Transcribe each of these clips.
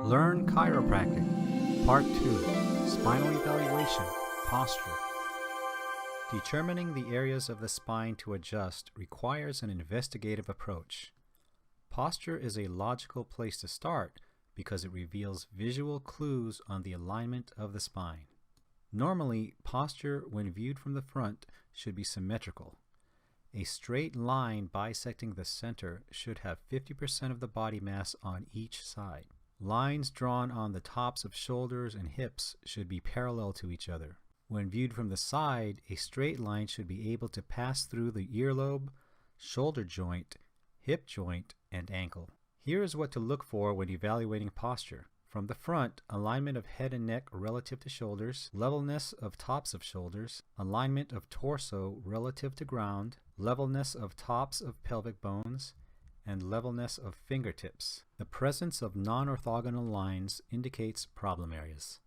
Learn Chiropractic, Part 2, Spinal Evaluation, Posture. Determining the areas of the spine to adjust requires an investigative approach. Posture is a logical place to start because it reveals visual clues on the alignment of the spine. Normally, posture when viewed from the front should be symmetrical. A straight line bisecting the center should have 50% of the body mass on each side. Lines drawn on the tops of shoulders and hips should be parallel to each other. When viewed from the side, a straight line should be able to pass through the earlobe, shoulder joint, hip joint, and ankle. Here is what to look for when evaluating posture. From the front, alignment of head and neck relative to shoulders, levelness of tops of shoulders, alignment of torso relative to ground, levelness of tops of pelvic bones, and levelness of fingertips. The presence of non-orthogonal lines indicates problem areas.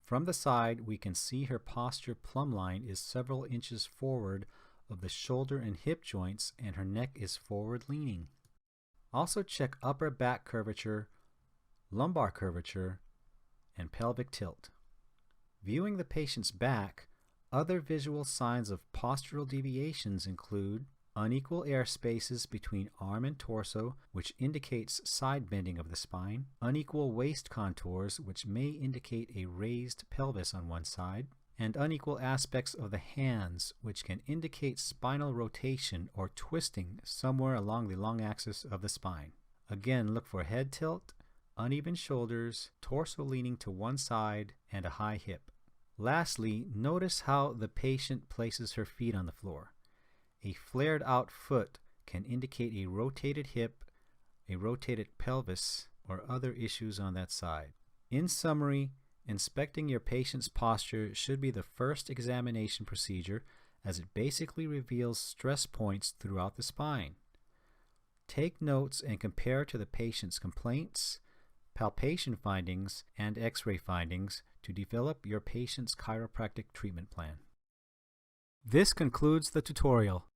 From the side, we can see her posture plumb line is several inches forward of the shoulder and hip joints, and her neck is forward leaning. Also check upper back curvature, lumbar curvature, and pelvic tilt. Viewing the patient's back, other visual signs of postural deviations include unequal air spaces between arm and torso, which indicates side bending of the spine, unequal waist contours, which may indicate a raised pelvis on one side, and unequal aspects of the hands, which can indicate spinal rotation or twisting somewhere along the long axis of the spine. Again, look for head tilt, uneven shoulders, torso leaning to one side, and a high hip. Lastly, notice how the patient places her feet on the floor. A flared out foot can indicate a rotated hip, a rotated pelvis, or other issues on that side. In summary, inspecting your patient's posture should be the first examination procedure, as it basically reveals stress points throughout the spine. Take notes and compare to the patient's complaints, palpation findings, and X-ray findings to develop your patient's chiropractic treatment plan. This concludes the tutorial.